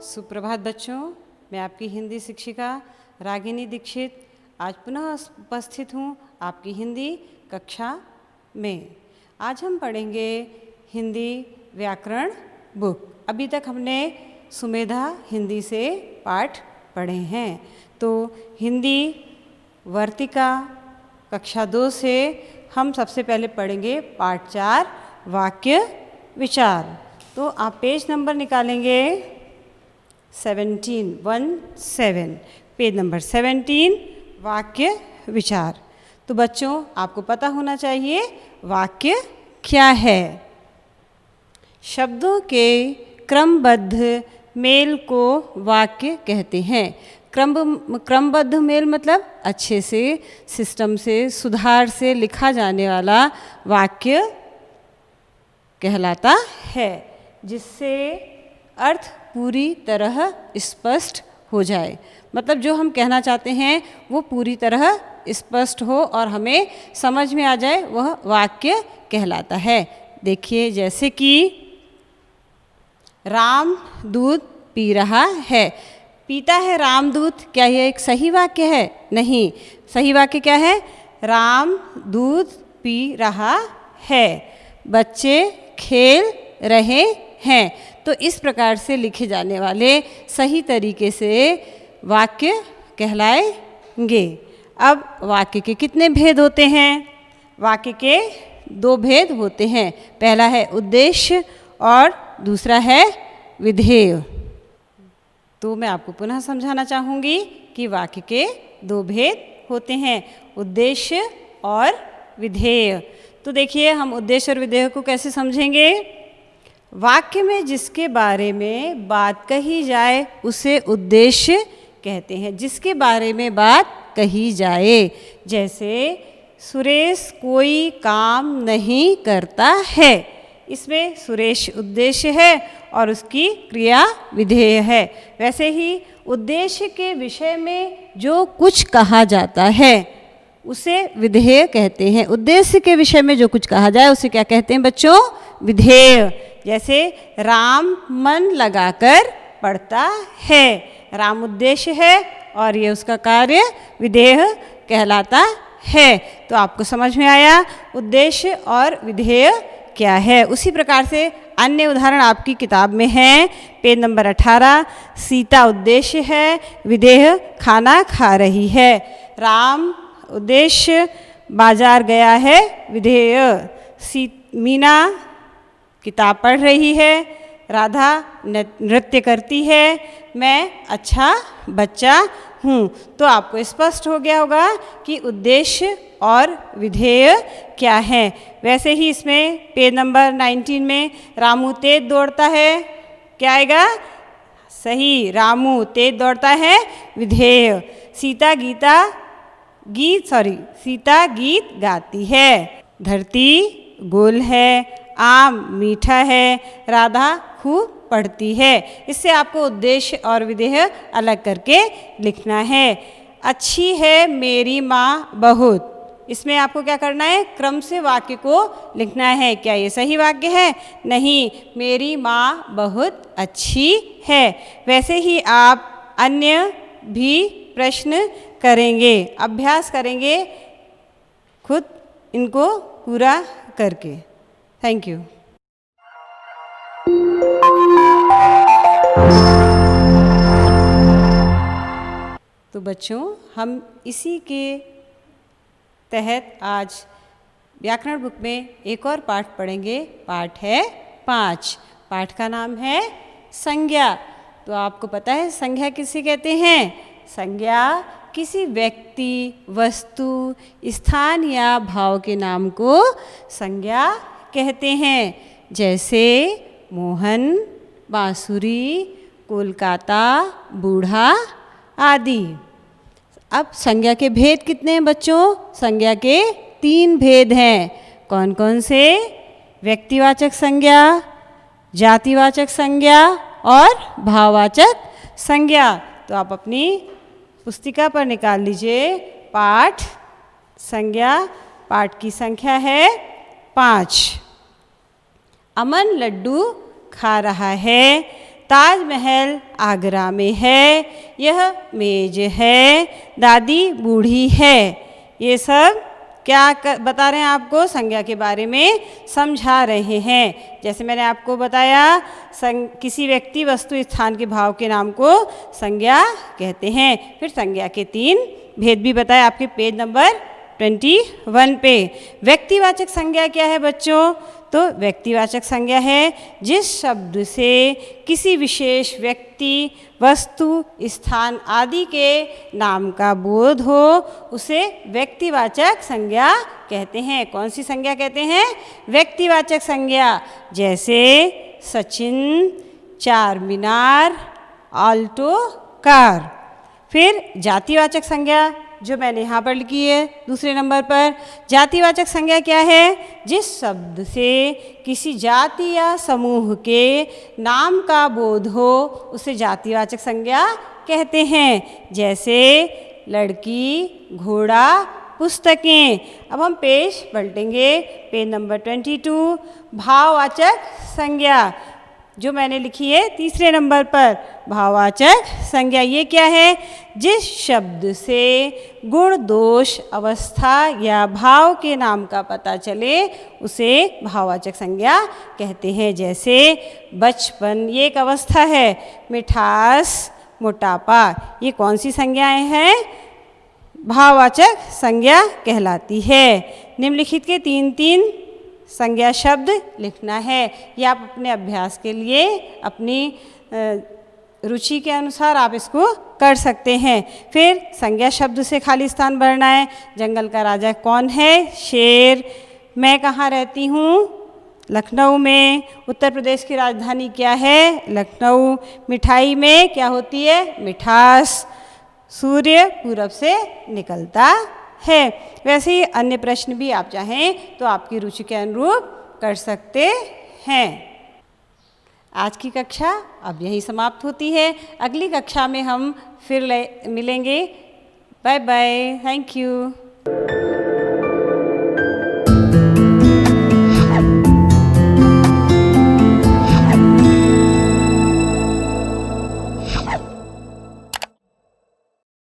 सुप्रभात बच्चों, मैं आपकी हिंदी शिक्षिका रागिनी दीक्षित आज पुनः उपस्थित हूँ आपकी हिंदी कक्षा में। आज हम पढ़ेंगे हिंदी व्याकरण बुक। अभी तक हमने सुमेधा हिंदी से पाठ पढ़े हैं, तो हिंदी वर्तिका कक्षा 2 से हम सबसे पहले पढ़ेंगे पाठ 4 वाक्य विचार। तो आप पेज नंबर निकालेंगे 17 पेज नंबर 17 वाक्य विचार। तो बच्चों आपको पता होना चाहिए वाक्य क्या है। शब्दों के क्रमबद्ध मेल को वाक्य कहते हैं। क्रमबद्ध मेल मतलब अच्छे से, सिस्टम से, सुधार से लिखा जाने वाला वाक्य कहलाता है, जिससे अर्थ पूरी तरह स्पष्ट हो जाए। मतलब जो हम कहना चाहते हैं वो पूरी तरह स्पष्ट हो और हमें समझ में आ जाए, वह वाक्य कहलाता है। देखिए, जैसे कि राम दूध पी रहा है। पीता है राम दूध, क्या यह एक सही वाक्य है? नहीं। सही वाक्य क्या है? राम दूध पी रहा है। बच्चे खेल रहे हैं। तो इस प्रकार से लिखे जाने वाले सही तरीके से वाक्य कहलाएंगे। अब वाक्य के कितने भेद होते हैं? वाक्य के 2 भेद होते हैं। पहला है उद्देश्य और दूसरा है विधेय। तो मैं आपको पुनः समझाना चाहूँगी कि वाक्य के 2 भेद होते हैं, उद्देश्य और विधेय। तो देखिए, हम उद्देश्य और विधेय को कैसे समझेंगे? वाक्य में जिसके बारे में बात कही जाए उसे उद्देश्य कहते हैं। जिसके बारे में बात कही जाए, जैसे सुरेश कोई काम नहीं करता है, इसमें सुरेश उद्देश्य है और उसकी क्रिया विधेय है। वैसे ही उद्देश्य के विषय में जो कुछ कहा जाता है उसे विधेय कहते हैं। उद्देश्य के विषय में जो कुछ कहा जाए उसे क्या कहते हैं बच्चों? विधेय। जैसे राम मन लगाकर पढ़ता है, राम उद्देश्य है और ये उसका कार्य विधेय कहलाता है। तो आपको समझ में आया उद्देश्य और विधेय क्या है। उसी प्रकार से अन्य उदाहरण आपकी किताब में हैं। पेज नंबर 18, सीता उद्देश्य है, विधेय खाना खा रही है। राम उद्देश्य बाजार गया है, विधेय मीना किताब पढ़ रही है, राधा नृत्य करती है, मैं अच्छा बच्चा हूँ। तो आपको स्पष्ट हो गया होगा कि उद्देश्य और विधेय क्या है। वैसे ही इसमें पेज नंबर 19 में रामू तेज दौड़ता है, क्या आएगा? सही, रामू तेज दौड़ता है, विधेय। सीता गीत गाती है। धरती गोल है, आम मीठा है, राधा खूब पढ़ती है। इससे आपको उद्देश्य और विधेय अलग करके लिखना है। अच्छी है मेरी माँ बहुत, इसमें आपको क्या करना है? क्रम से वाक्य को लिखना है। क्या ये सही वाक्य है? नहीं, मेरी माँ बहुत अच्छी है। वैसे ही आप अन्य भी प्रश्न करेंगे, अभ्यास करेंगे खुद इनको पूरा करके। Thank you. तो बच्चों, हम इसी के तहत आज व्याकरण बुक में एक और पाठ पढ़ेंगे। पाठ है 5। पाठ का नाम है संज्ञा। तो आपको पता है संज्ञा किसे कहते हैं? संज्ञा किसी व्यक्ति, वस्तु, स्थान या भाव के नाम को संज्ञा कहते हैं। जैसे मोहन, बांसुरी, कोलकाता, बूढ़ा आदि। अब संज्ञा के भेद कितने हैं बच्चों? संज्ञा के 3 भेद हैं। कौन कौन से? व्यक्तिवाचक संज्ञा, जातिवाचक संज्ञा और भाववाचक संज्ञा। तो आप अपनी पुस्तिका पर निकाल लीजिए पाठ संज्ञा। पाठ की संख्या है 5। अमन लड्डू खा रहा है, ताजमहल आगरा में है, यह मेज है, दादी बूढ़ी है। ये सब क्या बता रहे हैं आपको? संज्ञा के बारे में समझा रहे हैं। जैसे मैंने आपको बताया किसी व्यक्ति, वस्तु, स्थान के भाव के नाम को संज्ञा कहते हैं। फिर संज्ञा के 3 भेद भी बताए आपके पेज नंबर 21 पे। व्यक्तिवाचक संज्ञा क्या है बच्चों? तो व्यक्तिवाचक संज्ञा है जिस शब्द से किसी विशेष व्यक्ति, वस्तु, स्थान आदि के नाम का बोध हो, उसे व्यक्तिवाचक संज्ञा कहते हैं। कौन सी संज्ञा कहते हैं? व्यक्तिवाचक संज्ञा। जैसे सचिन, चार मीनार, आल्टो कार। फिर जातिवाचक संज्ञा जो मैंने यहाँ पर लिखी है दूसरे नंबर पर। जातिवाचक संज्ञा क्या है? जिस शब्द से किसी जाति या समूह के नाम का बोध हो, उसे जातिवाचक संज्ञा कहते हैं। जैसे लड़की, घोड़ा, पुस्तकें। अब हम पेज पलटेंगे, पेज नंबर 22। भाववाचक संज्ञा जो मैंने लिखी है तीसरे नंबर पर। भाववाचक संज्ञा ये क्या है? जिस शब्द से गुण, दोष, अवस्था या भाव के नाम का पता चले, उसे भाववाचक संज्ञा कहते हैं। जैसे बचपन, ये एक अवस्था है। मिठास, मोटापा, ये कौन सी संज्ञाएं हैं? भाववाचक संज्ञा कहलाती है। निम्नलिखित के 3 संज्ञा शब्द लिखना है। ये आप अपने अभ्यास के लिए अपनी रुचि के अनुसार आप इसको कर सकते हैं। फिर संज्ञा शब्द से खाली स्थान भरना है। जंगल का राजा कौन है? शेर। मैं कहाँ रहती हूँ? लखनऊ में। उत्तर प्रदेश की राजधानी क्या है? लखनऊ। मिठाई में क्या होती है? मिठास। सूर्य पूरब से निकलता है। वैसे ही अन्य प्रश्न भी आप चाहें तो आपकी रुचि के अनुरूप कर सकते हैं। आज की कक्षा अब यहीं समाप्त होती है। अगली कक्षा में हम फिर मिलेंगे। Bye bye. Thank you.